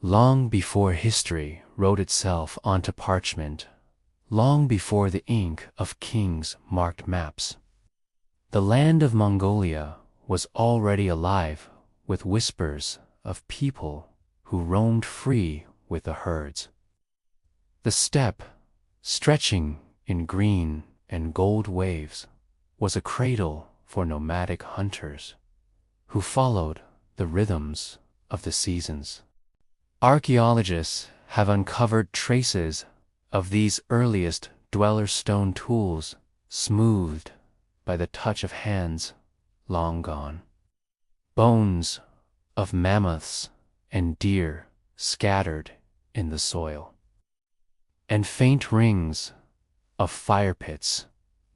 Long before history wrote itself onto parchment, long before the ink of kings marked maps, the land of Mongolia was already alive with whispers of people who roamed free with the herds. The steppe, stretching in green and gold waves, was a cradle for nomadic hunters who followed the rhythms of the seasons. Archaeologists have uncovered traces of these earliest dweller stone tools smoothed by the touch of hands long gone. Bones of mammoths and deer scattered in the soil, and faint rings of fire pits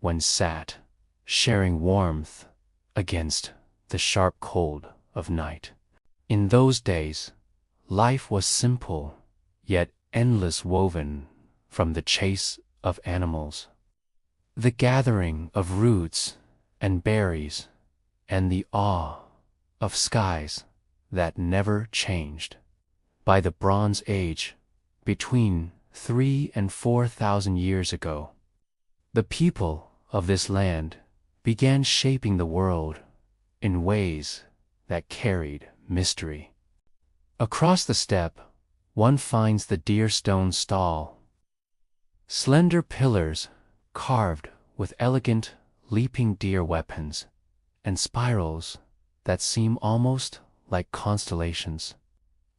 when sat, sharing warmth against the sharp cold of night. In those days, life was simple, yet endless, woven from the chase of animals, the gathering of roots and berries, and the awe of skies that never changed. By the Bronze Age, between 3,000 and 4,000 years ago, the people of this land began shaping the world in ways that carried mystery. Across the steppe, one finds the deer stone stall, slender pillars carved with elegant leaping deer weapons, and spirals that seem almost like constellations.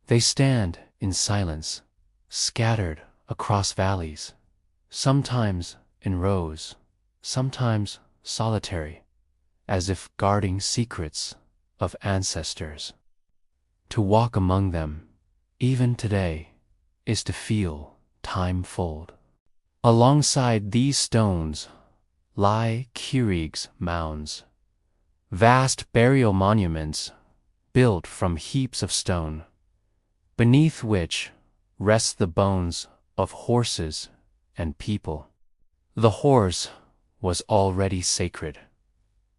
They stand in silence, scattered across valleys, sometimes in rows, sometimes solitary, as if guarding secrets of ancestors. To walk among them, even today, is to feel time fold. Alongside these stones lie Kirig's mounds, vast burial monuments built from heaps of stone, beneath which rest the bones of horses and people. The horse was already sacred,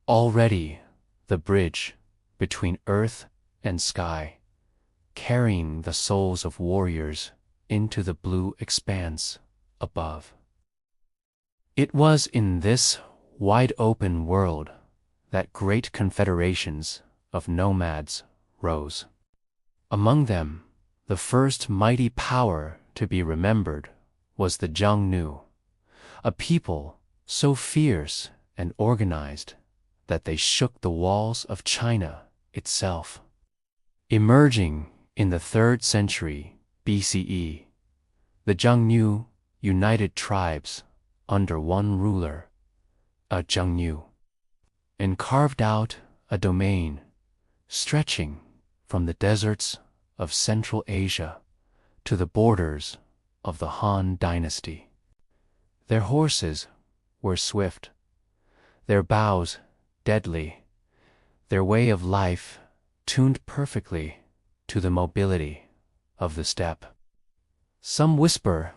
already the bridge between earth and sky, carrying the souls of warriors into the blue expanse above. It was in this wide-open world that great confederations of nomads rose. Among them, the first mighty power to be remembered was the Xiongnu, a people so fierce and organized that they shook the walls of China itself. Emerging in the 3rd century BCE, the Xiongnu united tribes under one ruler, a Xiongnu, and carved out a domain stretching from the deserts of Central Asia to the borders of the Han dynasty. Their horses were swift, their bows deadly, their way of life tuned perfectly to the mobility of the steppe. Some whisper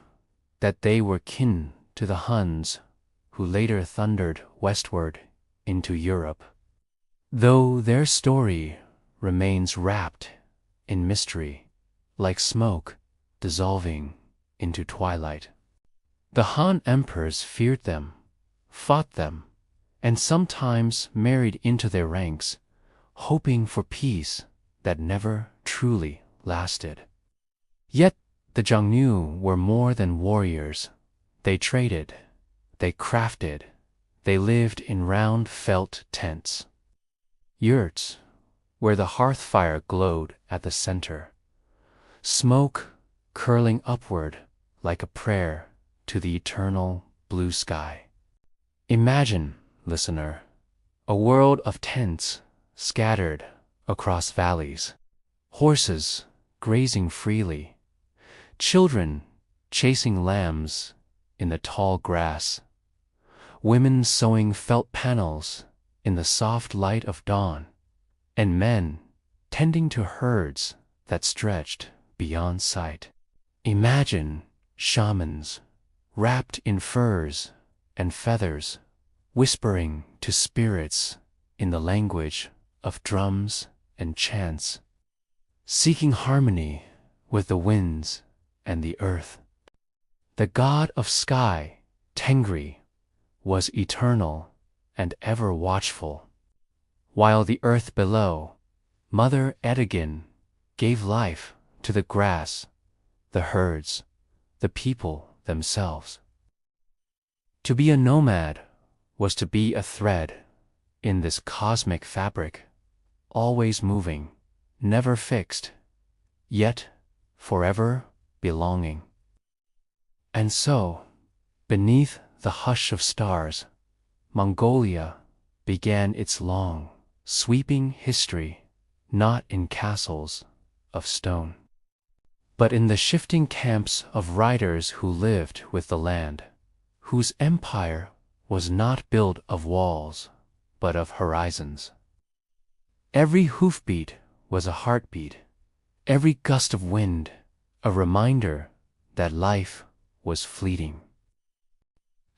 that they were kin to the Huns who later thundered westward into Europe, though their story remains wrapped in mystery, like smoke dissolving into twilight. The Han emperors feared them, fought them, and sometimes married into their ranks, hoping for peace that never truly lasted. Yet the Xiongnu were more than warriors. They traded, they crafted, they lived in round felt tents, yurts where the hearth fire glowed at the center, smoke curling upward like a prayer to the eternal blue sky. Imagine, listener, a world of tents scattered across valleys, horses grazing freely, children chasing lambs in the tall grass, women sewing felt panels in the soft light of dawn, and men tending to herds that stretched beyond sight. Imagine shamans wrapped in furs and feathers, whispering to spirits in the language of drums and chants, seeking harmony with the winds and the earth. The god of sky, Tengri, was eternal and ever watchful, while the earth below, Mother Edigin, gave life to the grass, the herds, the people themselves. To be a nomad was to be a thread in this cosmic fabric, always moving, never fixed, yet forever belonging. And so, beneath the hush of stars, Mongolia began its long, sweeping history, not in castles of stone, but in the shifting camps of riders who lived with the land, whose empire was not built of walls, but of horizons. Every hoofbeat was a heartbeat, every gust of wind a reminder that life was fleeting.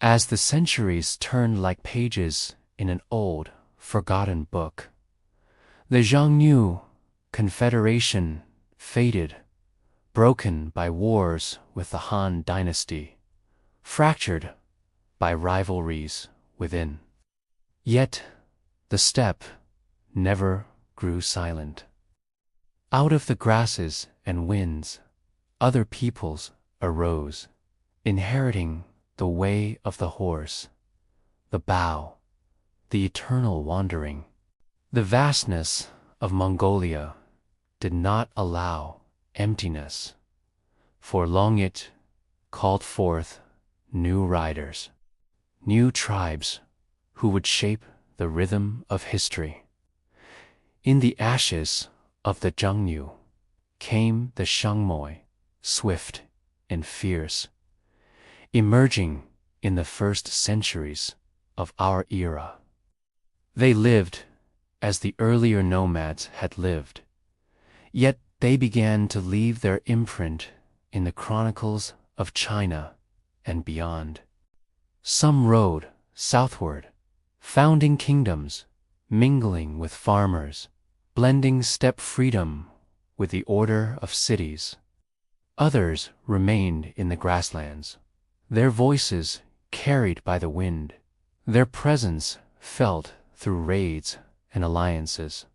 As the centuries turned like pages in an old, forgotten book, the Xiongnu Confederation faded, broken by wars with the Han dynasty, fractured by rivalries within. Yet the steppe never grew silent. Out of the grasses and winds, other peoples arose, inheriting the way of the horse, the bow, the eternal wandering. The vastness of Mongolia did not allow emptiness, for long it called forth new riders, new tribes who would shape the rhythm of history. In the ashes of the Xiongnu came the Xiangmoi, swift and fierce, emerging in the first centuries of our era. They lived as the earlier nomads had lived, yet they began to leave their imprint in the chronicles of China and beyond. Some rode southward, founding kingdoms, mingling with farmers, blending steppe freedom with the order of cities. Others remained in the grasslands, their voices carried by the wind, their presence felt through raids and alliances.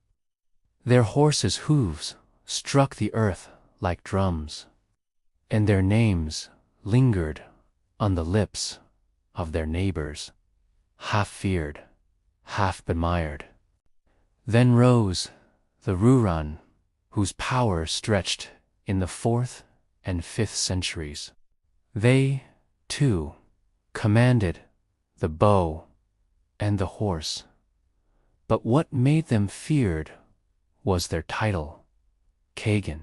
Their horses' hooves struck the earth like drums, and their names lingered on the lips of their neighbors, half feared, half admired. Then rose the Rouran, whose power stretched in the 4th and 5th centuries. They, too, commanded the bow and the horse, but what made them feared was their title, Kagan,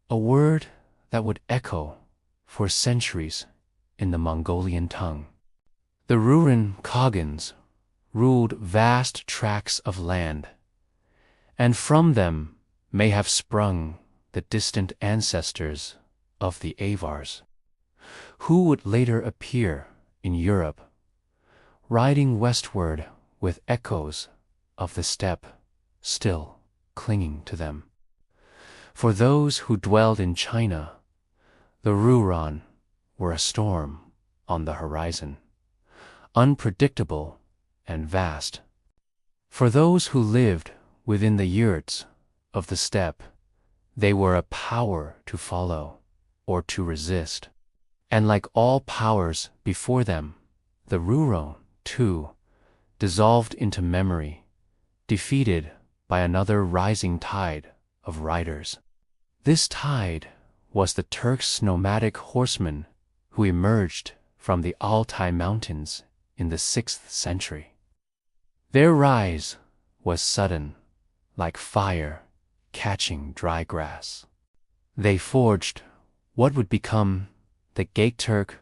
a word that would echo for centuries in the Mongolian tongue. The Rouran Khagans ruled vast tracts of land, and from them may have sprung the distant ancestors of the Avars, who would later appear in Europe, riding westward with echoes of the steppe still clinging to them. For those who dwelled in China, the Rouran were a storm on the horizon, unpredictable and vast. For those who lived within the yurts of the steppe, they were a power to follow or to resist. And like all powers before them, the Rouran, too, dissolved into memory, defeated by another rising tide of riders. This tide was the Turks' nomadic horsemen who emerged from the Altai Mountains in the 6th century. Their rise was sudden, like fire catching dry grass. They forged what would become the Gaiturk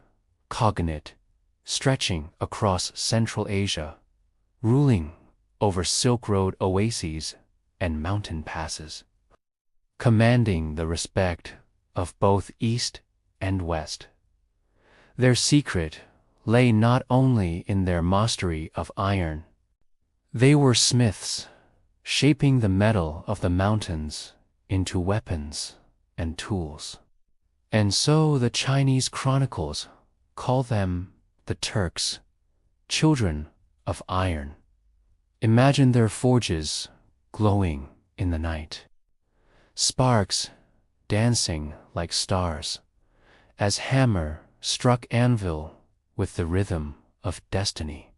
Khaganate, stretching across Central Asia, ruling over Silk Road oases and mountain passes, commanding the respect of both East and West. Their secret lay not only in their mastery of iron. They were smiths, shaping the metal of the mountains into weapons and tools. And so the Chinese chronicles call them the Turks, children of iron. Imagine their forges glowing in the night, sparks dancing like stars, as hammer struck anvil with the rhythm of destiny.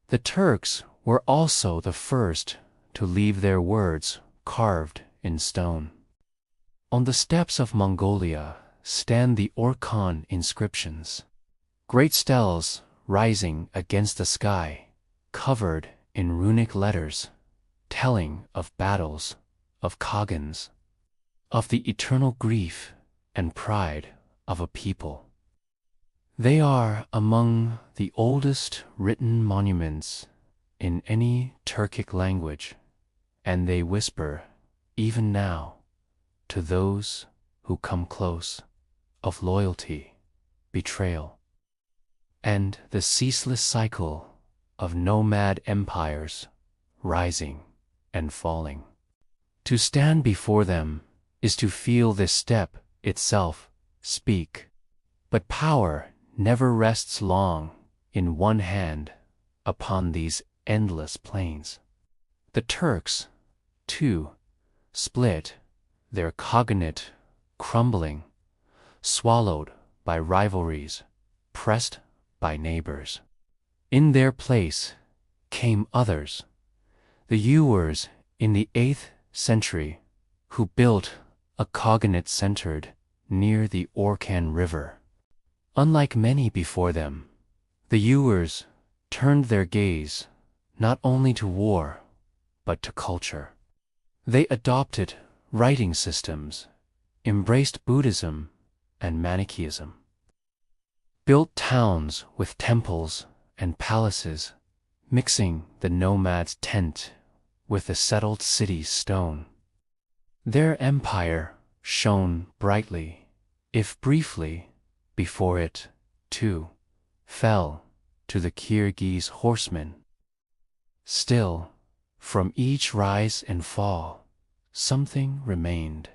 The Turks were also the first to leave their words carved in stone. On the steppes of Mongolia stand the Orkhon inscriptions, great steles rising against the sky, covered in runic letters, telling of battles, of Khagans, of the eternal grief and pride of a people. They are among the oldest written monuments in any Turkic language, and they whisper, even now, to those who come close, of loyalty, betrayal, and the ceaseless cycle of nomad empires rising and falling. To stand before them is to feel this steppe itself speak, but power never rests long in one hand upon these endless plains. The Turks, too, split, their cognate crumbling, swallowed by rivalries, pressed by neighbors. In their place came others, the yurts in the 8th century, who built a cognate centered near the Orkhon River. Unlike many before them, the yurts turned their gaze not only to war, but to culture. They adopted writing systems, embraced Buddhism and Manichaeism, built towns with temples and palaces, mixing the nomad's tent with the settled city's stone. Their empire shone brightly, if briefly, before it, too, fell to the Chinggis horsemen. Still, from each rise and fall, something remained.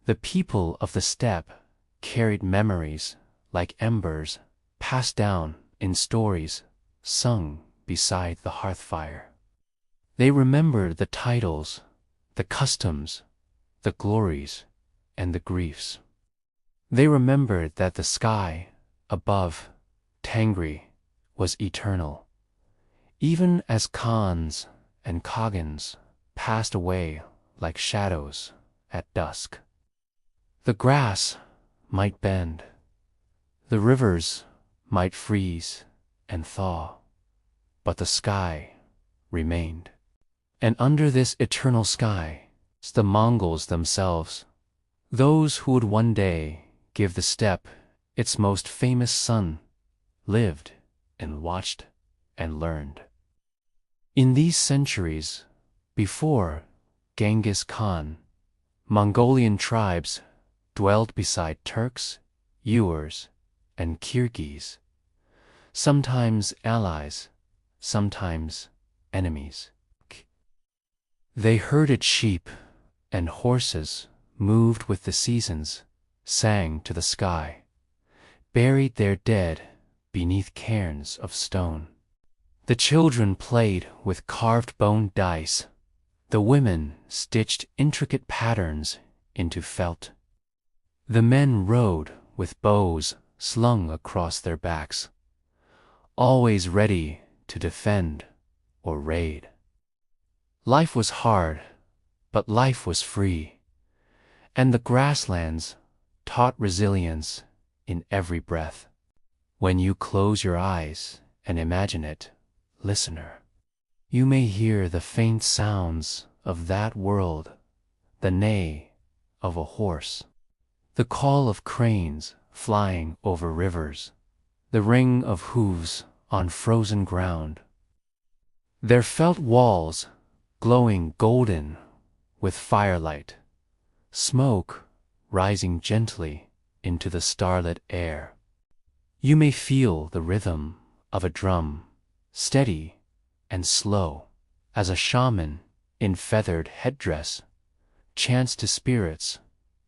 The people of the steppe carried memories like embers passed down in stories sung beside the hearthfire. They remembered the titles, the customs, the glories, and the griefs. They remembered that the sky above Tangri was eternal, even as Khans and Khagans passed away like shadows at dusk. The grass might bend, the rivers might freeze and thaw, but the sky remained. And under this eternal sky, the Mongols themselves, those who would one day give the steppe its most famous sun, lived and watched and learned. In these centuries, before Chinggis Khan, Mongolian tribes dwelled beside Turks, yurts, and Kyrgyz, sometimes allies, sometimes enemies. They herded sheep and horses, moved with the seasons, sang to the sky, buried their dead beneath cairns of stone. The children played with carved bone dice, the women stitched intricate patterns into felt. The men rode with bows slung across their backs, always ready to defend or raid. Life was hard, but life was free, and the grasslands taught resilience in every breath. When you close your eyes and imagine it, listener, you may hear the faint sounds of that world, the neigh of a horse, the call of cranes flying over rivers, the ring of hooves on frozen ground. Their felt walls glowing golden with firelight, smoke rising gently into the starlit air. You may feel the rhythm of a drum, steady and slow, as a shaman in feathered headdress chants to spirits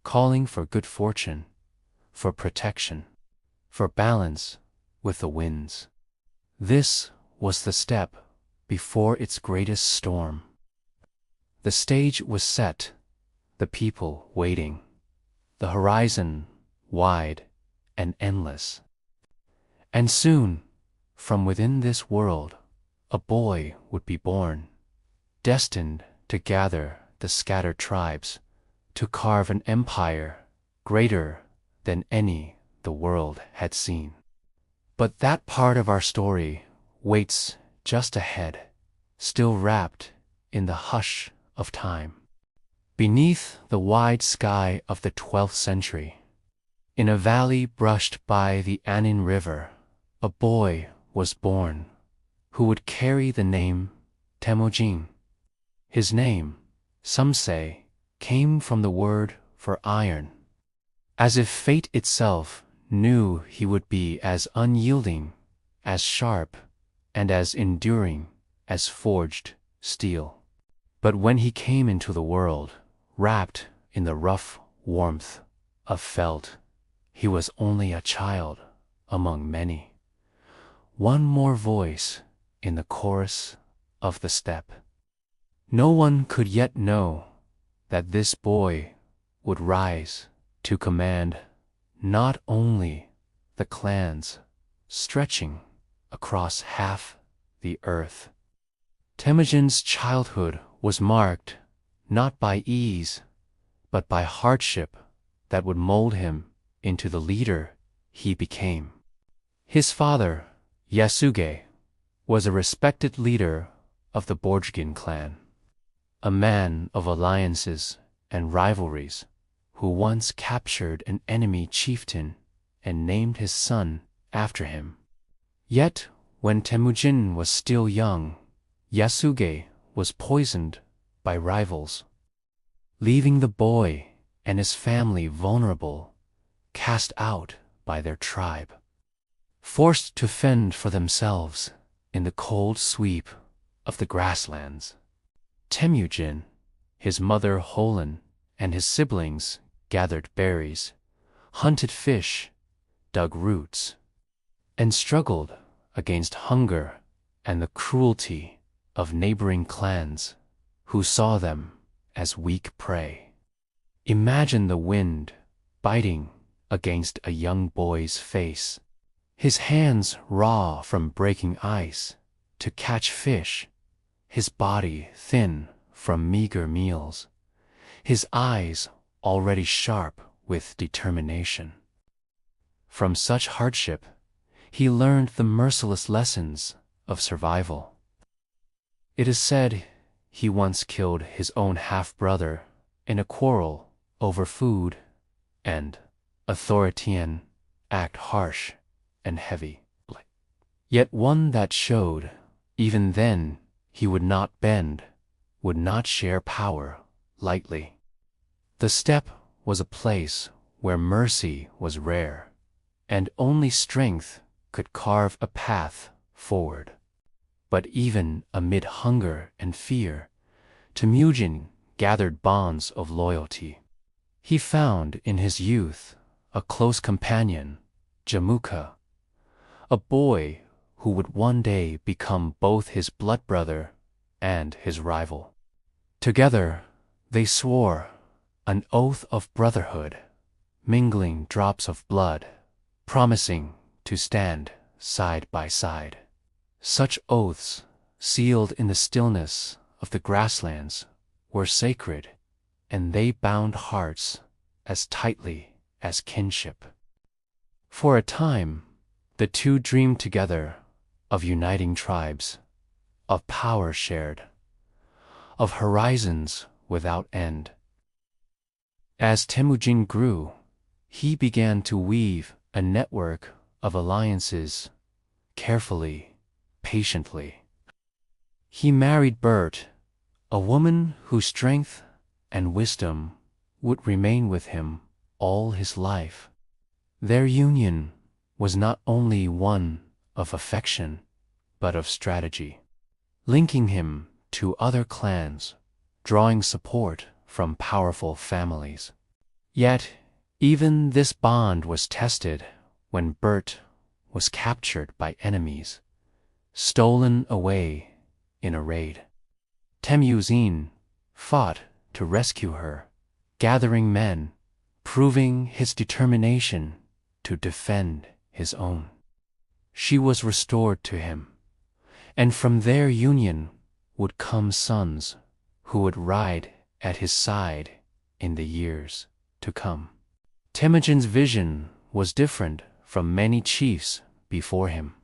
calling for good fortune, for protection, for balance with the winds. This was the steppe before its greatest storm. The stage was set, the people waiting, the horizon wide and endless. And soon, from within this world, a boy would be born, destined to gather the scattered tribes, to carve an empire greater than any the world had seen. But that part of our story waits just ahead, still wrapped in the hush of time. Beneath the wide sky of the 12th century, in a valley brushed by the Anin River, a boy was born who would carry the name Temujin. His name, some say, came from the word for iron, as if fate itself knew he would be as unyielding, as sharp, and as enduring as forged steel. But when he came into the world, wrapped in the rough warmth of felt, he was only a child among many, one more voice in the chorus of the steppe. No one could yet know that this boy would rise to command not only the clans stretching across half the earth. Temujin's childhood was marked not by ease, but by hardship that would mold him into the leader he became. His father, Yasuge, was a respected leader of the Borjigin clan, a man of alliances and rivalries who once captured an enemy chieftain and named his son after him. Yet, when Temujin was still young, Yasuge was poisoned by rivals, leaving the boy and his family vulnerable, cast out by their tribe, forced to fend for themselves in the cold sweep of the grasslands. Temujin, his mother Holen, and his siblings gathered berries, hunted fish, dug roots, and struggled against hunger and the cruelty of neighboring clans who saw them as weak prey. Imagine the wind biting against a young boy's face, his hands raw from breaking ice to catch fish, his body thin from meager meals, his eyes already sharp with determination. From such hardship, he learned the merciless lessons of survival. It is said he once killed his own half-brother in a quarrel over food, and authoritarian act harsh and heavy, yet one that showed even then he would not bend, would not share power lightly. The steppe was a place where mercy was rare, and only strength could carve a path forward. But even amid hunger and fear, Temujin gathered bonds of loyalty. He found in his youth a close companion, Jamuka, a boy who would one day become both his blood brother and his rival. Together, they swore an oath of brotherhood, mingling drops of blood, promising to stand side by side. Such oaths, sealed in the stillness of the grasslands, were sacred, and they bound hearts as tightly as kinship. For a time, the two dreamed together of uniting tribes, of power shared, of horizons without end. As Temujin grew, he began to weave a network of alliances, carefully, patiently. He married Bert, a woman whose strength and wisdom would remain with him all his life. Their union was not only one of affection, but of strategy, linking him to other clans, drawing support from powerful families. Yet, even this bond was tested when Bert was captured by enemies, stolen away in a raid. Temujin fought to rescue her, gathering men, proving his determination to defend his own. She was restored to him, and from their union would come sons who would ride at his side in the years to come. Temujin's vision was different from many chiefs before him.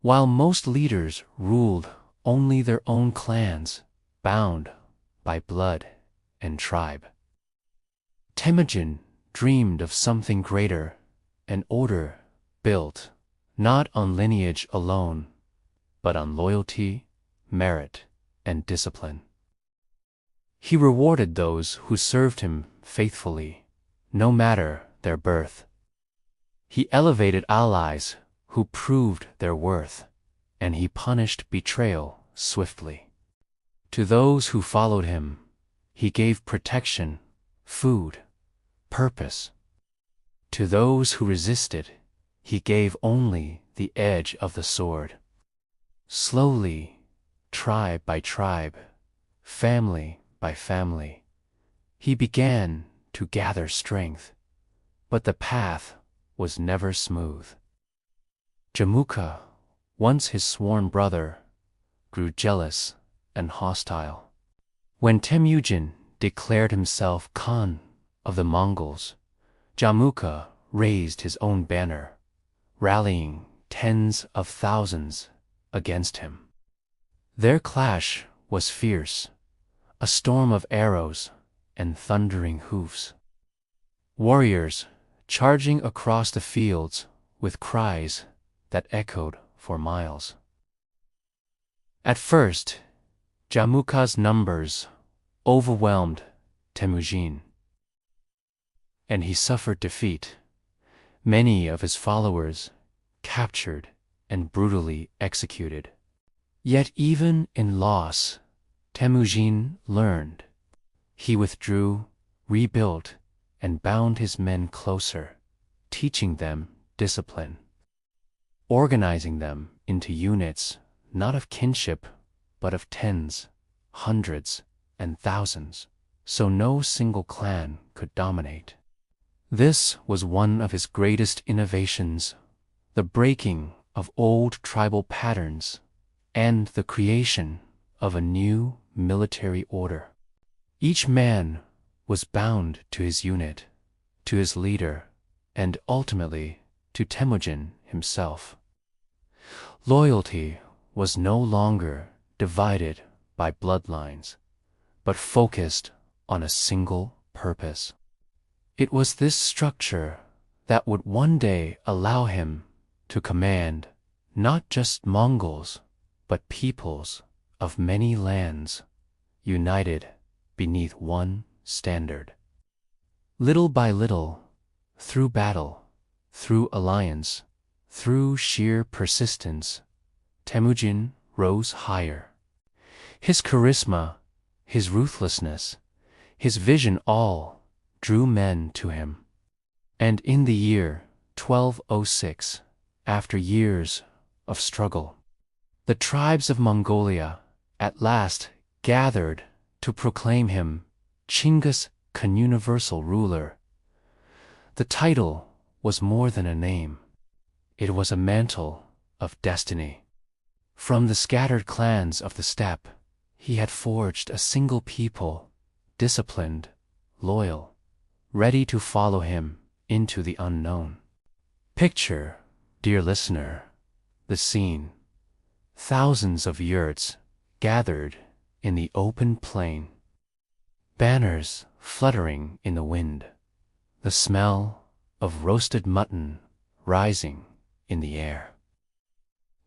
While most leaders ruled only their own clans, bound by blood and tribe, Temujin dreamed of something greater, an order built not on lineage alone, but on loyalty, merit, and discipline. He rewarded those who served him faithfully, no matter their birth. He elevated allies who proved their worth, and he punished betrayal swiftly. To those who followed him, he gave protection, food, purpose. To those who resisted, he gave only the edge of the sword. Slowly, tribe by tribe, family by family, he began to gather strength, but the path was never smooth. Jamuka, once his sworn brother, grew jealous and hostile. When Temujin declared himself Khan of the Mongols, Jamuka raised his own banner, rallying tens of thousands against him. Their clash was fierce, a storm of arrows and thundering hoofs. Warriors charging across the fields with cries that echoed for miles. At first, Jamuka's numbers overwhelmed Temujin, and he suffered defeat. Many of his followers captured and brutally executed. Yet even in loss, Temujin learned. He withdrew, rebuilt, and bound his men closer, teaching them discipline, organizing them into units not of kinship, but of tens, hundreds, and thousands, so no single clan could dominate. This was one of his greatest innovations, the breaking of old tribal patterns and the creation of a new military order. Each man was bound to his unit, to his leader, and ultimately to Temujin himself. Loyalty was no longer divided by bloodlines, but focused on a single purpose. It was this structure that would one day allow him to command not just Mongols, but peoples of many lands, united beneath one standard. Little by little, through battle, through alliance, through sheer persistence, Temujin rose higher. His charisma, his ruthlessness, his vision all drew men to him. And in the year 1206, after years of struggle, the tribes of Mongolia at last gathered to proclaim him Chinggis Khan, universal ruler. The title was more than a name. It was a mantle of destiny. From the scattered clans of the steppe, he had forged a single people, disciplined, loyal, ready to follow him into the unknown. Picture, dear listener, the scene. Thousands of yurts gathered in the open plain, banners fluttering in the wind, the smell of roasted mutton rising in the air.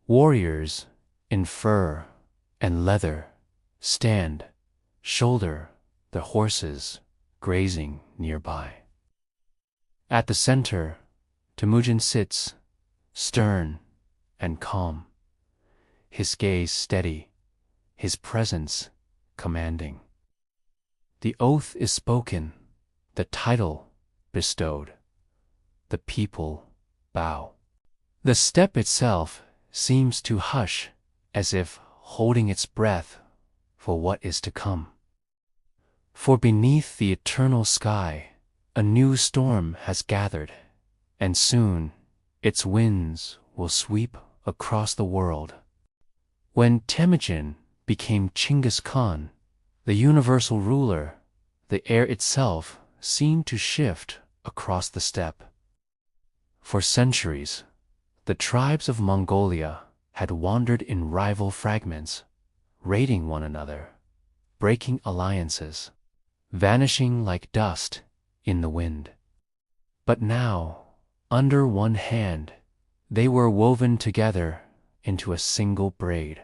Warriors in fur and leather stand, shoulder the horses grazing nearby. At the center, Temujin sits, stern and calm, his gaze steady, his presence commanding. The oath is spoken, the title bestowed. The people bow. The steppe itself seems to hush, as if holding its breath for what is to come. For beneath the eternal sky, a new storm has gathered, and soon its winds will sweep across the world. When Temujin became Chinggis Khan, the universal ruler, the air itself seemed to shift across the steppe. For centuries, the tribes of Mongolia had wandered in rival fragments, raiding one another, breaking alliances, vanishing like dust in the wind. But now, under one hand, they were woven together into a single braid,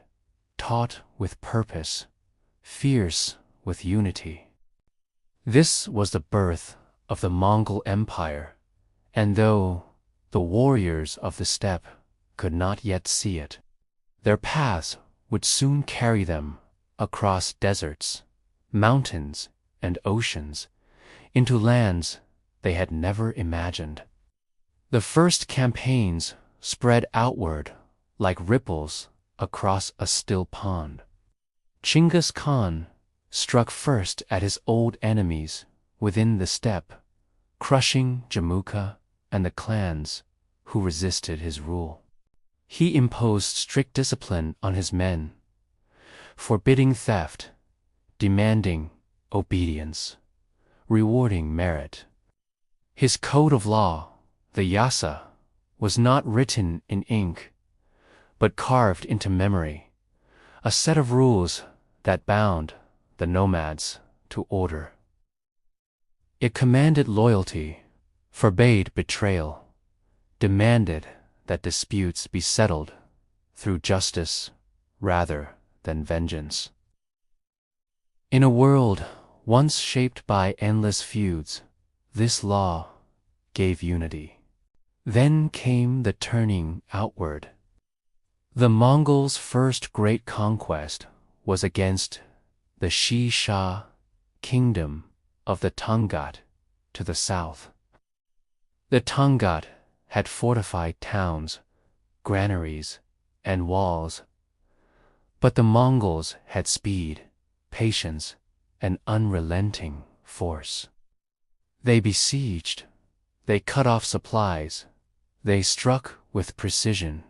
taut with purpose, fierce with unity. This was the birth of the Mongol Empire, and though the warriors of the steppe could not yet see it, their paths would soon carry them across deserts, mountains, and oceans, into lands they had never imagined. The first campaigns spread outward like ripples across a still pond. Chinggis Khan struck first at his old enemies within the steppe, crushing Jamukha and the clans who resisted his rule. He imposed strict discipline on his men, forbidding theft, demanding obedience, rewarding merit. His code of law, the yasa, was not written in ink, but carved into memory, a set of rules that bound the nomads to order. It commanded loyalty, forbade betrayal, demanded that disputes be settled through justice rather than vengeance. In a world once shaped by endless feuds, this law gave unity. Then came the turning outward. The Mongols' first great conquest was against the Shisha kingdom of the Tangut to the south. The Tangut had fortified towns, granaries, and walls, but the Mongols had speed, patience, and unrelenting force. They besieged, they cut off supplies, they struck with precision,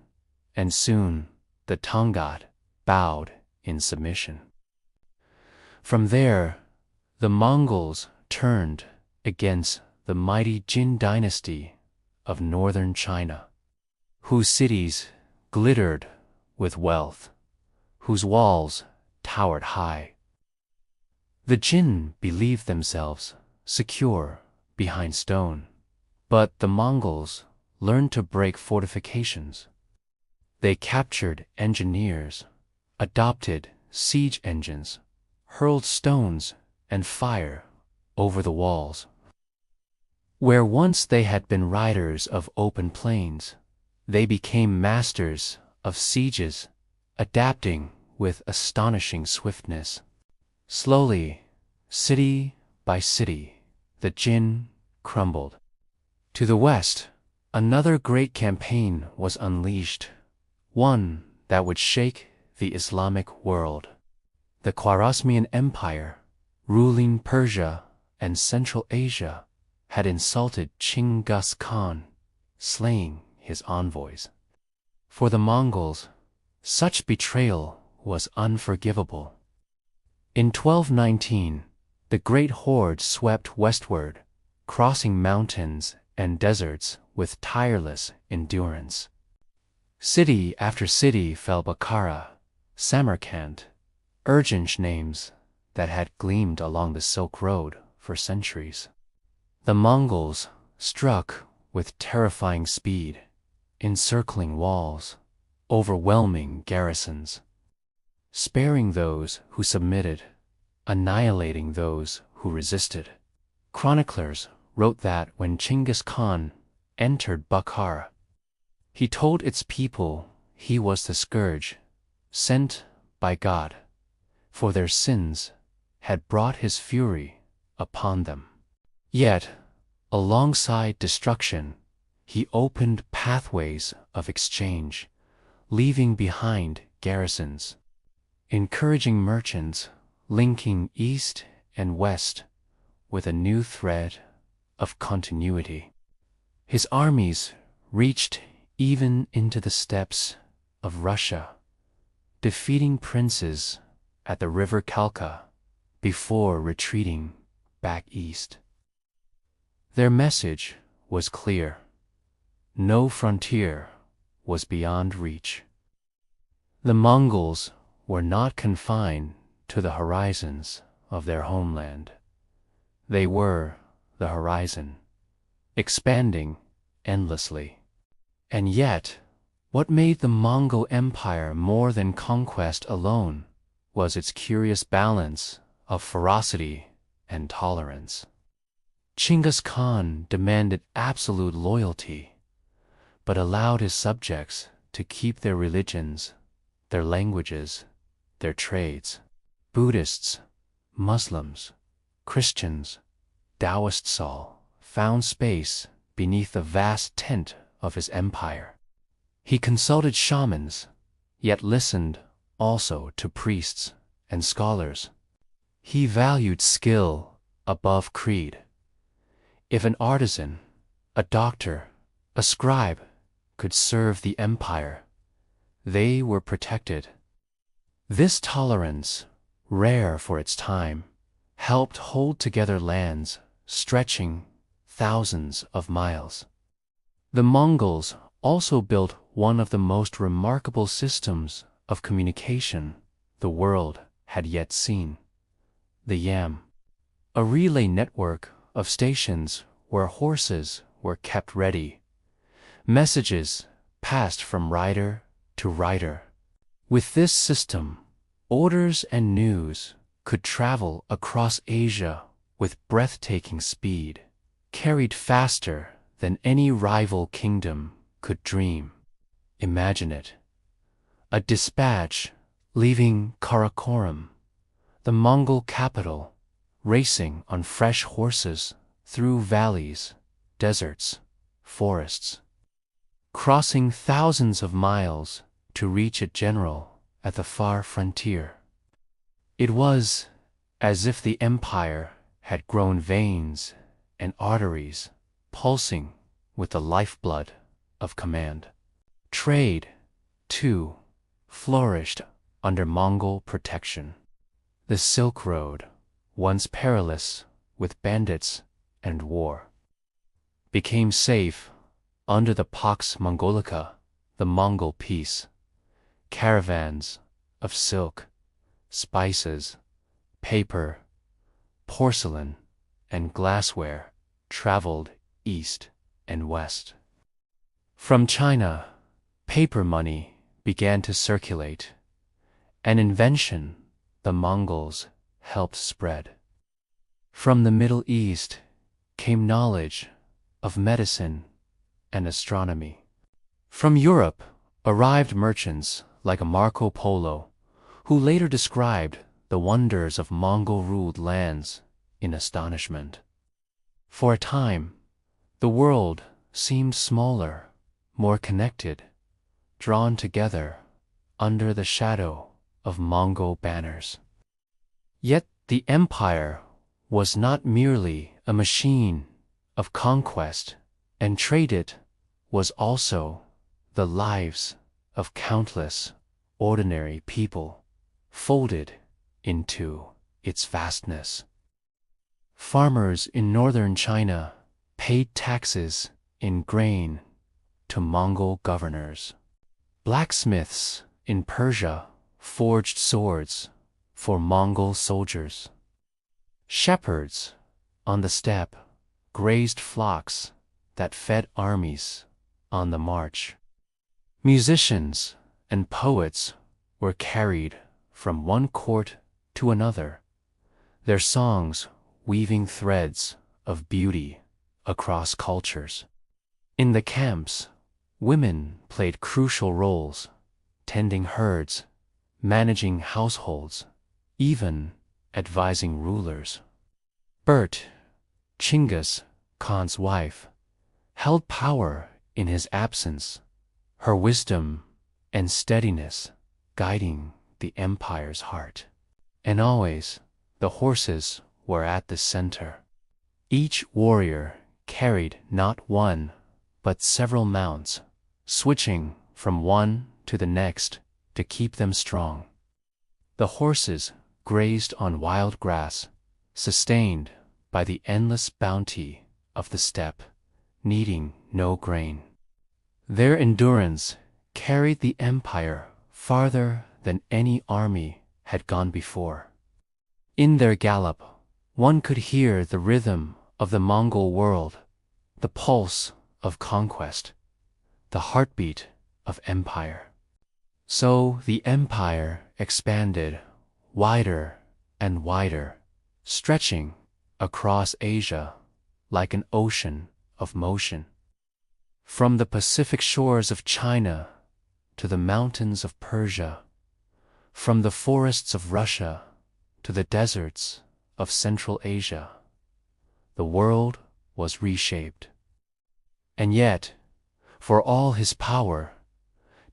and soon the Tangut bowed in submission. From there, the Mongols turned against the mighty Jin dynasty of northern China, whose cities glittered with wealth, whose walls towered high. The Jin believed themselves secure behind stone, but the Mongols learned to break fortifications. They captured engineers, adopted siege engines, hurled stones and fire over the walls. Where once they had been riders of open plains, they became masters of sieges, adapting with astonishing swiftness. Slowly, city by city, the Jin crumbled. To the west, another great campaign was unleashed, one that would shake the Islamic world. The Khwarezmian Empire, ruling Persia and Central Asia, had insulted Chinggis Khan, slaying his envoys. For the Mongols, such betrayal was unforgivable. In 1219, the great horde swept westward, crossing mountains and deserts with tireless endurance. City after city fell Bukhara, Samarkand, Urgench names that had gleamed along the Silk Road for centuries. The Mongols struck with terrifying speed, encircling walls, overwhelming garrisons, sparing those who submitted, annihilating those who resisted. Chroniclers wrote that when Chinggis Khan entered Bukhara, he told its people he was the scourge sent by God, for their sins had brought his fury upon them. Yet, Alongside destruction, he opened pathways of exchange, leaving behind garrisons, encouraging merchants, linking east and west with a new thread of continuity. His armies reached even into the steppes of Russia, defeating princes at the river Kalka before retreating back east. Their message was clear: no frontier was beyond reach. The Mongols were not confined to the horizons of their homeland. They were the horizon, expanding endlessly. And yet, what made the Mongol Empire more than conquest alone was its curious balance of ferocity and tolerance. Chinggis Khan demanded absolute loyalty, but allowed his subjects to keep their religions, their languages, their trades. Buddhists, Muslims, Christians, Taoists all found space beneath the vast tent of his empire. He consulted shamans, yet listened also to priests and scholars. He valued skill above creed. If an artisan, a doctor, a scribe could serve the empire, they were protected. This tolerance, rare for its time, helped hold together lands stretching thousands of miles. The Mongols also built one of the most remarkable systems of communication the world had yet seen: the yam, a relay network of stations where horses were kept ready, messages passed from rider to rider. With this system, orders and news could travel across Asia with breathtaking speed, carried faster than any rival kingdom could dream. Imagine it: a dispatch leaving Karakoram, the Mongol capital, racing on fresh horses through valleys, deserts, forests, crossing thousands of miles to reach a general at the far frontier. It was as if the empire had grown veins and arteries pulsing with the lifeblood of command. Trade, too, flourished under Mongol protection. The Silk Road, once perilous with bandits and war, became safe under the Pax Mongolica, the Mongol peace. Caravans of silk, spices, paper, porcelain, and glassware traveled east and west. From China, paper money began to circulate, an invention the Mongols helped spread. From the Middle East came knowledge of medicine and astronomy. From Europe arrived merchants like Marco Polo, who later described the wonders of Mongol-ruled lands in astonishment. For a time, the world seemed smaller, more connected, drawn together under the shadow of Mongol banners. Yet the empire was not merely a machine of conquest, and trade was also the lives of countless ordinary people folded into its vastness. Farmers in northern China paid taxes in grain to Mongol governors. Blacksmiths in Persia forged swords for Mongol soldiers. Shepherds on the steppe grazed flocks that fed armies on the march. Musicians and poets were carried from one court to another, their songs weaving threads of beauty across cultures. In the camps, women played crucial roles, tending herds, managing households, even advising rulers. Bert, Chinggis Khan's wife, held power in his absence, her wisdom and steadiness guiding the empire's heart. And always, the horses were at the center. Each warrior carried not one, but several mounts, switching from one to the next to keep them strong. The horses grazed on wild grass, sustained by the endless bounty of the steppe, needing no grain. Their endurance carried the empire farther than any army had gone before. In their gallop, one could hear the rhythm of the Mongol world, the pulse of conquest, the heartbeat of empire. So the empire expanded wider and wider, stretching across Asia like an ocean of motion. From the Pacific shores of China to the mountains of Persia, from the forests of Russia to the deserts of Central Asia, the world was reshaped. And yet, for all his power,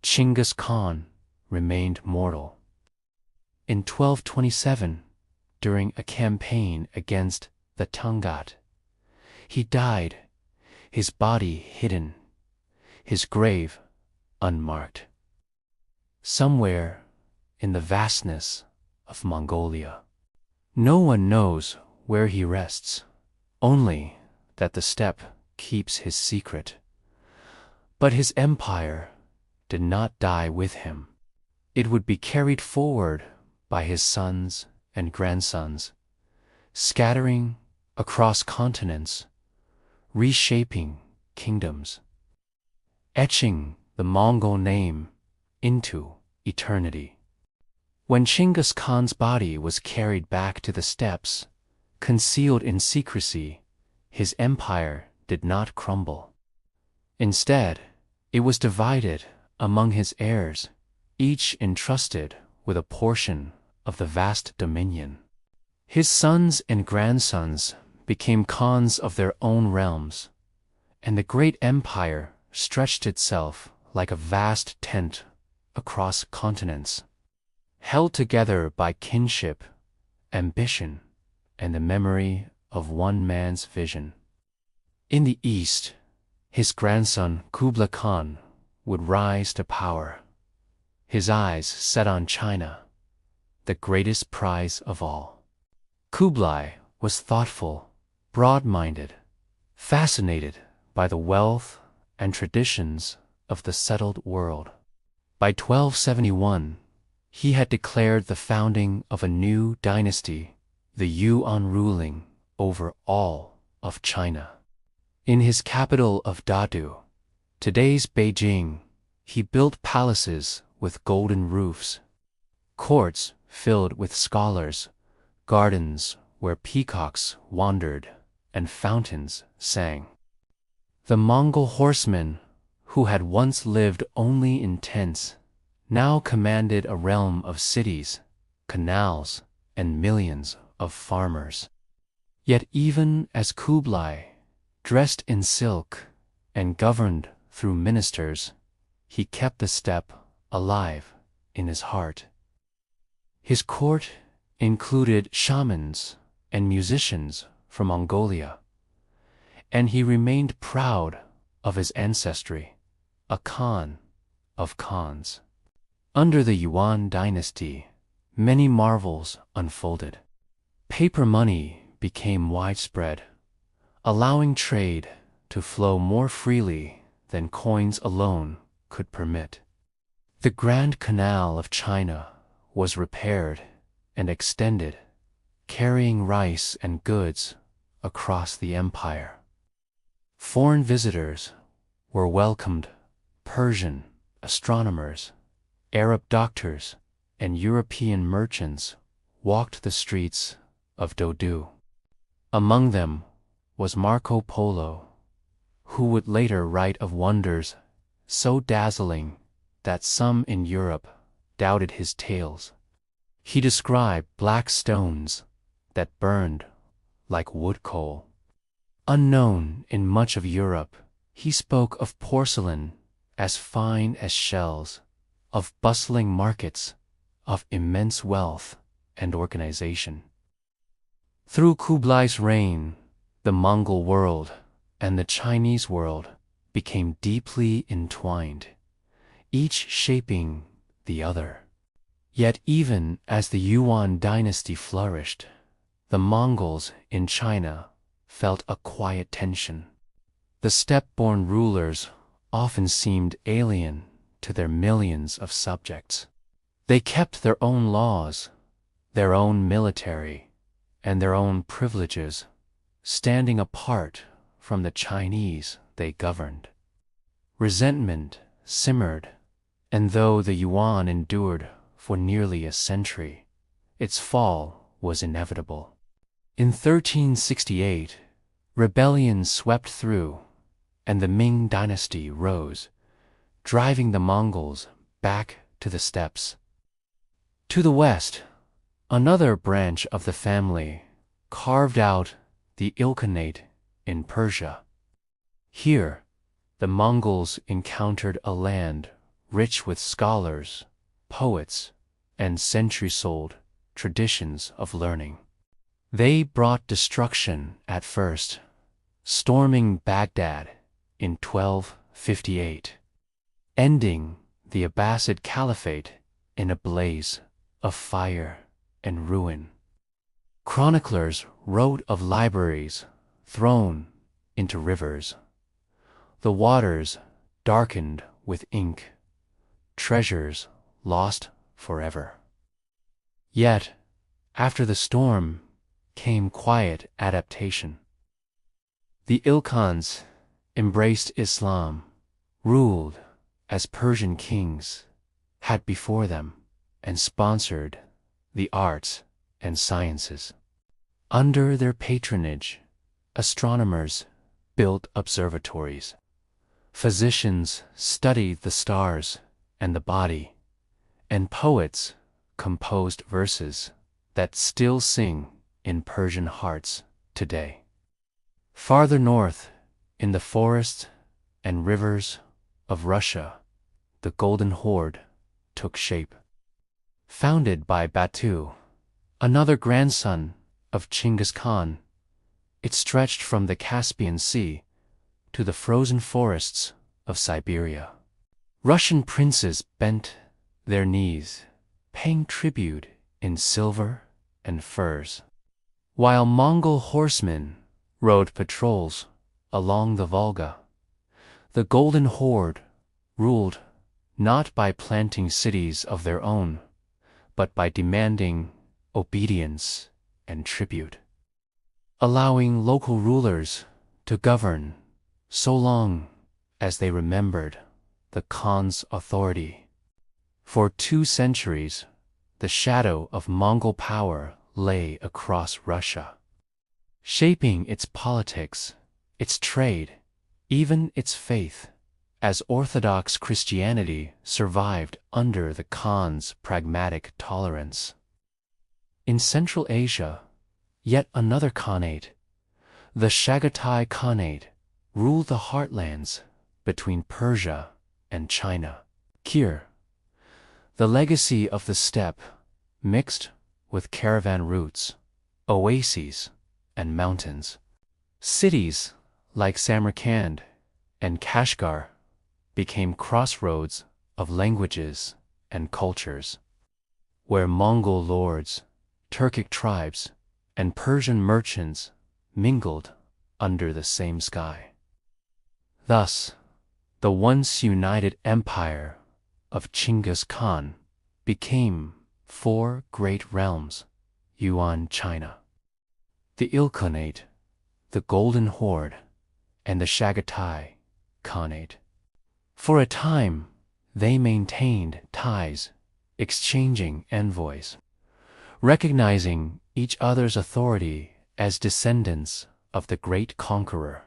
Chinggis Khan remained mortal. In 1227, during a campaign against the Tangut, he died, his body hidden, his grave unmarked, somewhere in the vastness of Mongolia. No one knows where he rests, only that the steppe keeps his secret. But his empire did not die with him. It would be carried forward by his sons and grandsons, scattering across continents, reshaping kingdoms, etching the Mongol name into eternity. When Chinggis Khan's body was carried back to the steppes, concealed in secrecy, his empire did not crumble. Instead, it was divided among his heirs, each entrusted with a portion of the vast dominion. His sons and grandsons became khans of their own realms, and the great empire stretched itself like a vast tent across continents, held together by kinship, ambition, and the memory of one man's vision. In the east, his grandson Kublai Khan would rise to power, his eyes set on China, the greatest prize of all. Kublai was thoughtful, broad-minded, fascinated by the wealth and traditions of the settled world. By 1271, he had declared the founding of a new dynasty, the Yuan ruling over all of China. In his capital of Dadu, today's Beijing, he built palaces with golden roofs, courts filled with scholars, gardens where peacocks wandered and fountains sang. The Mongol horsemen, who had once lived only in tents, now commanded a realm of cities, canals, and millions of farmers. Yet even as Kublai, dressed in silk and governed through ministers, he kept the steppe alive in his heart. His court included shamans and musicians from Mongolia, and he remained proud of his ancestry, a Khan of Khans. Under the Yuan dynasty, many marvels unfolded. Paper money became widespread, allowing trade to flow more freely than coins alone could permit. The Grand Canal of China was repaired and extended, carrying rice and goods across the empire. Foreign visitors were welcomed. Persian astronomers, Arab doctors, and European merchants walked the streets of Dodoo. Among them was Marco Polo, who would later write of wonders so dazzling that some in Europe doubted his tales. He described black stones that burned like wood coal, Unknown in much of Europe, he spoke of porcelain as fine as shells, of bustling markets, of immense wealth and organization. Through Kublai's reign, the Mongol world and the Chinese world became deeply entwined, each shaping the other. Yet even as the Yuan dynasty flourished, the Mongols in China felt a quiet tension. The steppe-born rulers often seemed alien to their millions of subjects. They kept their own laws, their own military, and their own privileges, standing apart from the Chinese they governed. Resentment simmered, and though the Yuan endured for nearly a century, its fall was inevitable. In 1368, rebellion swept through, and the Ming dynasty rose, driving the Mongols back to the steppes. To the west, another branch of the family carved out the Ilkhanate in Persia. Here, the Mongols encountered a land rich with scholars, poets, and centuries-old traditions of learning. They brought destruction at first, storming Baghdad in 1258, ending the Abbasid Caliphate in a blaze of fire and ruin. Chroniclers wrote of libraries thrown into rivers, the waters darkened with ink, treasures lost forever. Yet, after the storm came quiet adaptation. The Ilkhans embraced Islam, ruled as Persian kings had before them, and sponsored the arts and sciences. Under their patronage, astronomers built observatories, physicians studied the stars and the body, and poets composed verses that still sing in Persian hearts today. Farther north, in the forests and rivers of Russia, the Golden Horde took shape. Founded by Batu, another grandson of Chinggis Khan, it stretched from the Caspian Sea to the frozen forests of Siberia. Russian princes bent their knees, paying tribute in silver and furs, while Mongol horsemen rode patrols along the Volga. The Golden Horde ruled not by planting cities of their own, but by demanding obedience and tribute, allowing local rulers to govern so long as they remembered the Khan's authority. For 2 centuries, the shadow of Mongol power lay across Russia, shaping its politics, its trade, even its faith, as Orthodox Christianity survived under the Khan's pragmatic tolerance. In Central Asia, yet another Khanate, the Chagatai Khanate, ruled the heartlands between Persia and China. Here, the legacy of the steppe mixed with caravan routes, oases, and mountains. Cities like Samarkand and Kashgar became crossroads of languages and cultures, where Mongol lords, Turkic tribes, and Persian merchants mingled under the same sky. Thus, the once united empire of Chinggis Khan became 4 great realms: Yuan China, the Ilkhanate, the Golden Horde, and the Chagatai Khanate. For a time, they maintained ties, exchanging envoys, recognizing each other's authority as descendants of the great conqueror.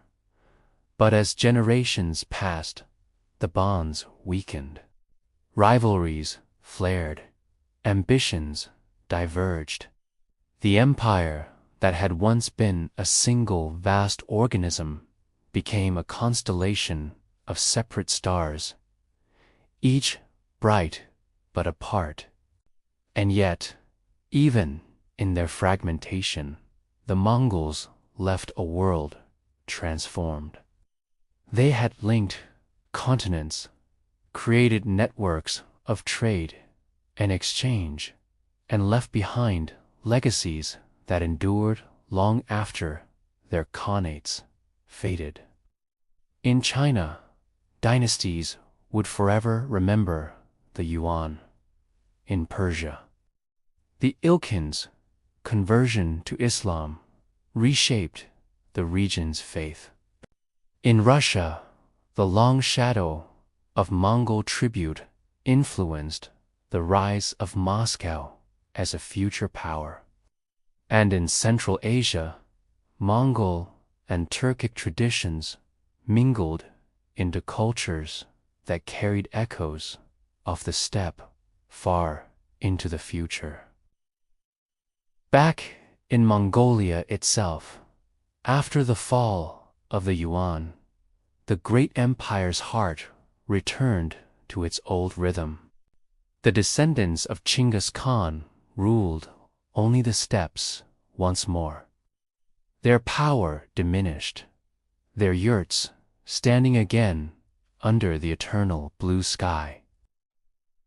But as generations passed, the bonds weakened. Rivalries flared, ambitions diverged. The empire that had once been a single vast organism became a constellation of separate stars, each bright but apart. And yet, even in their fragmentation, the Mongols left a world transformed. They had linked continents, created networks of trade and exchange, and left behind legacies that endured long after their khanates faded. In China, dynasties would forever remember the Yuan. In Persia, the Ilkhan's conversion to Islam reshaped the region's faith. In Russia, the long shadow of Mongol tribute influenced the rise of Moscow as a future power. And in Central Asia, Mongol and Turkic traditions mingled into cultures that carried echoes of the steppe far into the future. Back in Mongolia itself, after the fall of the Yuan, the great empire's heart returned to its old rhythm. The descendants of Chinggis Khan ruled only the steppes once more. Their power diminished, their yurts standing again under the eternal blue sky.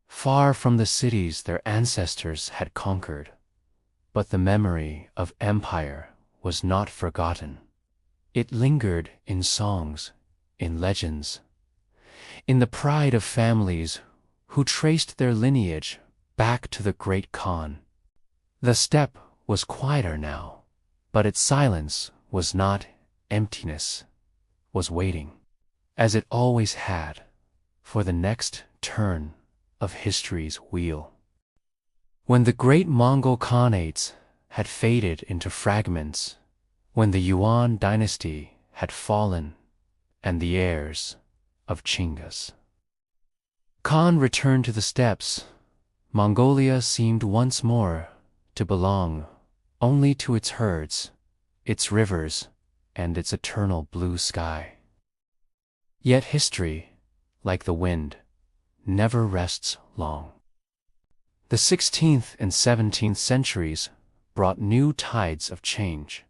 Far from the cities their ancestors had conquered, but the memory of empire was not forgotten. It lingered in songs, in legends, in the pride of families who traced their lineage back to the great Khan. The steppe was quieter now, but its silence was not emptiness, was waiting, as it always had, for the next turn of history's wheel. When the great Mongol khanates had faded into fragments, when the Yuan dynasty had fallen, and the heirs of Chinggis Khan returned to the steppes, Mongolia seemed once more to belong only to its herds, its rivers, and its eternal blue sky. Yet history, like the wind, never rests long. The 16th and 17th centuries brought new tides of change,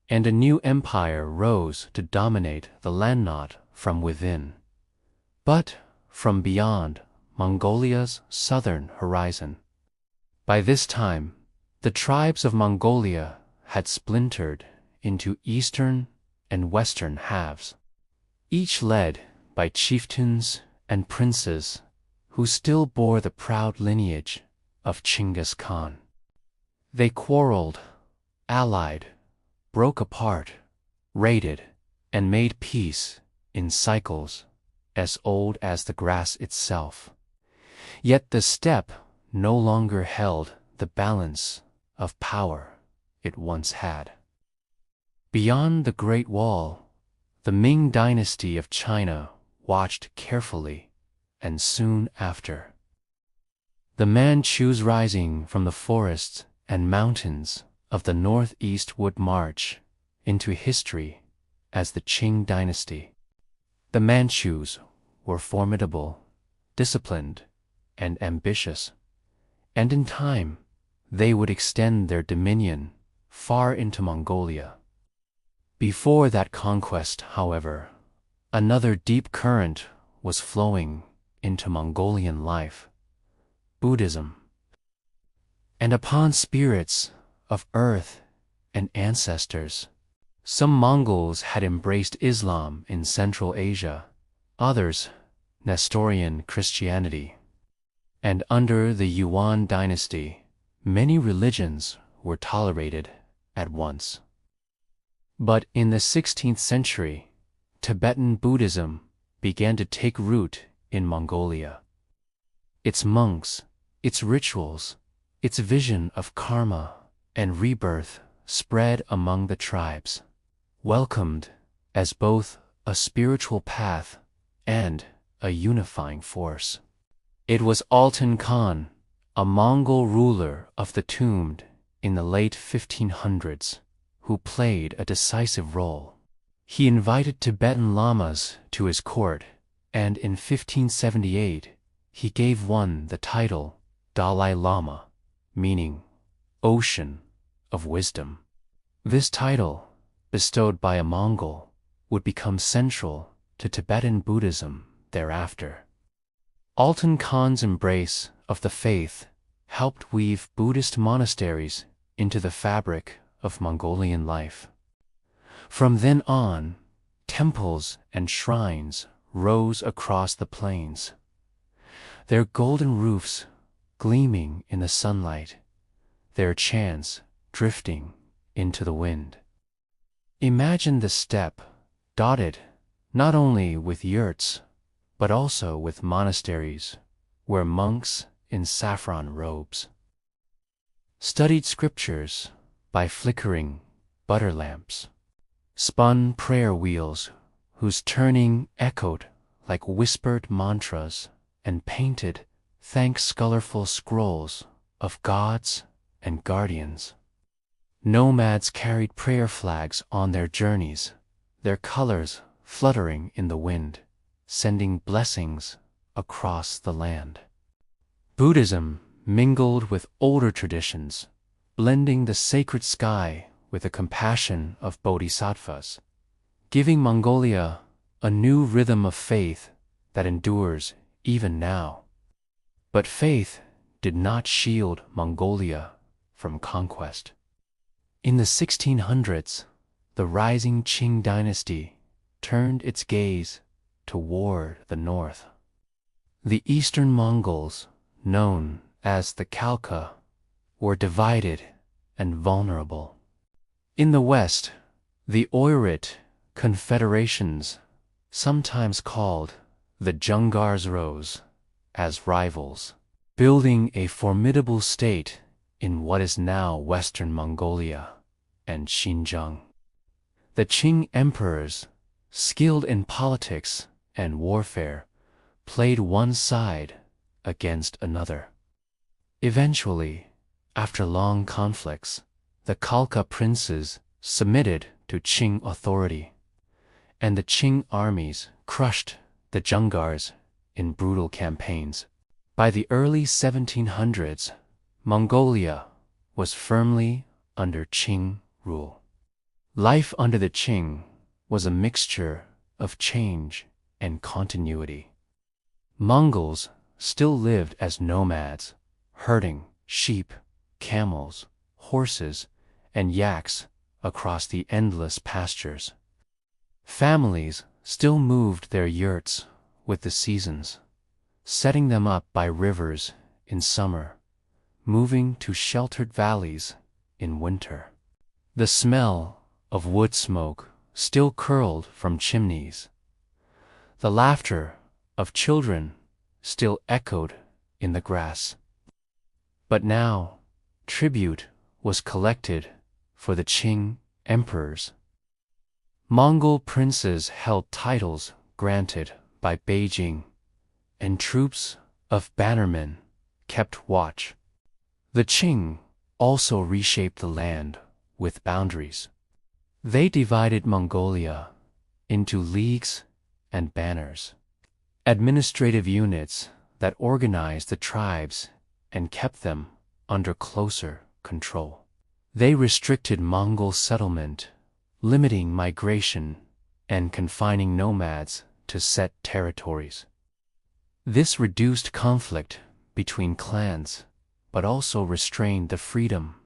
and a new empire rose to dominate the land not from within, but from beyond Mongolia's southern horizon. By this time, the tribes of Mongolia had splintered into eastern and western halves, each led by chieftains and princes who still bore the proud lineage of Chinggis Khan. They quarreled, allied, broke apart, raided, and made peace in cycles as old as the grass itself. Yet the steppe no longer held the balance of power it once had. Beyond the Great Wall, the Ming dynasty of China watched carefully, and soon after, the Manchus rising from the forests and mountains of the northeast would march into history as the Qing dynasty. The Manchus were formidable, disciplined, and ambitious, and in time they would extend their dominion far into Mongolia. Before that conquest, however, another deep current was flowing into Mongolian life: Buddhism. And upon spirits of earth and ancestors, some Mongols had embraced Islam in Central Asia, others Nestorian Christianity. And under the Yuan dynasty, many religions were tolerated at once. But in the 16th century, Tibetan Buddhism began to take root in Mongolia. Its monks, its rituals, its vision of karma and rebirth spread among the tribes, welcomed as both a spiritual path and a unifying force. It was Altan Khan, a Mongol ruler of the tombed in the late 1500s, who played a decisive role. He invited Tibetan lamas to his court, and in 1578 he gave one the title Dalai Lama, meaning Ocean of Wisdom. This title, bestowed by a Mongol, would become central to Tibetan Buddhism thereafter. Altan Khan's embrace of the faith helped weave Buddhist monasteries into the fabric of Mongolian life. From then on, temples and shrines rose across the plains, their golden roofs gleaming in the sunlight, their chants drifting into the wind. Imagine the steppe dotted not only with yurts, but also with monasteries where monks in saffron robes studied scriptures by flickering butter lamps, spun prayer wheels whose turning echoed like whispered mantras, and painted thanks-colorful scrolls of gods and guardians. Nomads carried prayer flags on their journeys, their colors fluttering in the wind, sending blessings across the land. Buddhism mingled with older traditions, blending the sacred sky with the compassion of bodhisattvas, giving Mongolia a new rhythm of faith that endures even now. But faith did not shield Mongolia from conquest. In the 1600s, the rising Qing dynasty turned its gaze toward the north. The eastern Mongols, known as the Khalkha, were divided and vulnerable. In the west, the Oirat confederations, sometimes called the Dzungars, rose as rivals, building a formidable state in what is now western Mongolia and Xinjiang. The Qing emperors, skilled in politics and warfare, played one side against another. Eventually, after long conflicts, the Khalkha princes submitted to Qing authority, and the Qing armies crushed the Dzungars in brutal campaigns. By the early 1700s, Mongolia was firmly under Qing rule. Life under the Qing was a mixture of change and continuity. Mongols still lived as nomads, herding sheep, camels, horses, and yaks across the endless pastures. Families still moved their yurts with the seasons, setting them up by rivers in summer, moving to sheltered valleys in winter. The smell of wood smoke still curled from chimneys. The laughter of children still echoed in the grass. But now, tribute was collected for the Qing emperors. Mongol princes held titles granted by Beijing, and troops of bannermen kept watch. The Qing also reshaped the land with boundaries. They divided Mongolia into leagues and banners, administrative units that organized the tribes and kept them under closer control. They restricted Mongol settlement, limiting migration and confining nomads to set territories. This reduced conflict between clans, but also restrained the freedom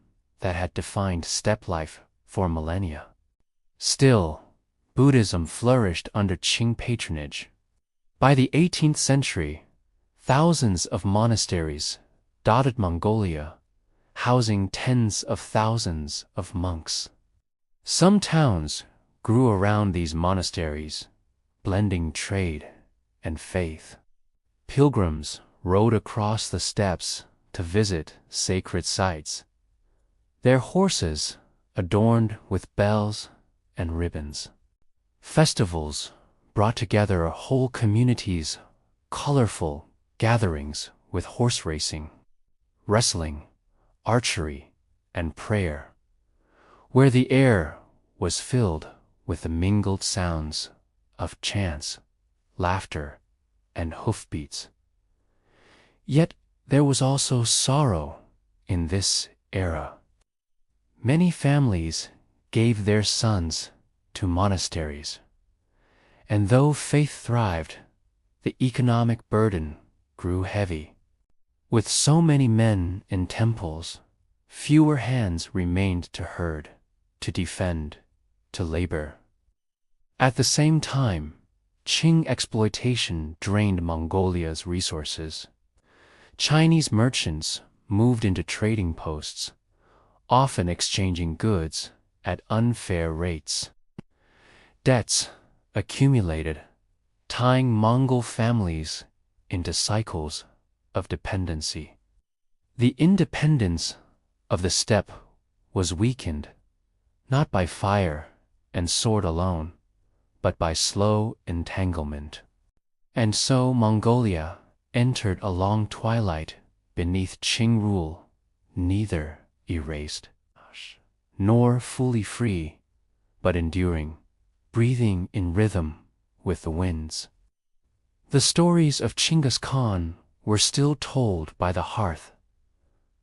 that had defined steppe life for millennia. Still, Buddhism flourished under Qing patronage. By the 18th century, thousands of monasteries dotted Mongolia, housing tens of thousands of monks. Some towns grew around these monasteries, blending trade and faith. Pilgrims rode across the steppes to visit sacred sites, their horses adorned with bells and ribbons. Festivals brought together whole communities, colorful gatherings with horse racing, wrestling, archery, and prayer, where the air was filled with the mingled sounds of chants, laughter, and hoofbeats. Yet there was also sorrow in this era. Many families gave their sons to monasteries, and though faith thrived, the economic burden grew heavy. With so many men in temples, fewer hands remained to herd, to defend, to labor. At the same time, Qing exploitation drained Mongolia's resources. Chinese merchants moved into trading posts, often exchanging goods at unfair rates. Debts accumulated, tying Mongol families into cycles of dependency. The independence of the steppe was weakened, not by fire and sword alone, but by slow entanglement. And so Mongolia entered a long twilight beneath Qing rule, neither erased nor fully free, but enduring, breathing in rhythm with the winds. The stories of Chinggis Khan were still told by the hearth,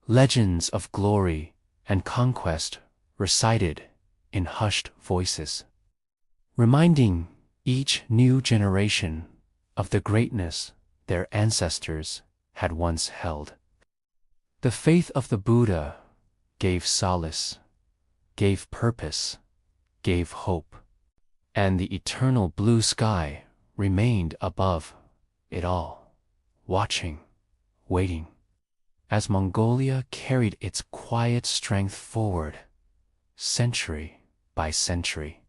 legends of glory and conquest recited in hushed voices, reminding each new generation of the greatness their ancestors had once held. The faith of the Buddha gave solace, gave purpose, gave hope, and the eternal blue sky remained above it all, watching, waiting, as Mongolia carried its quiet strength forward, century by century.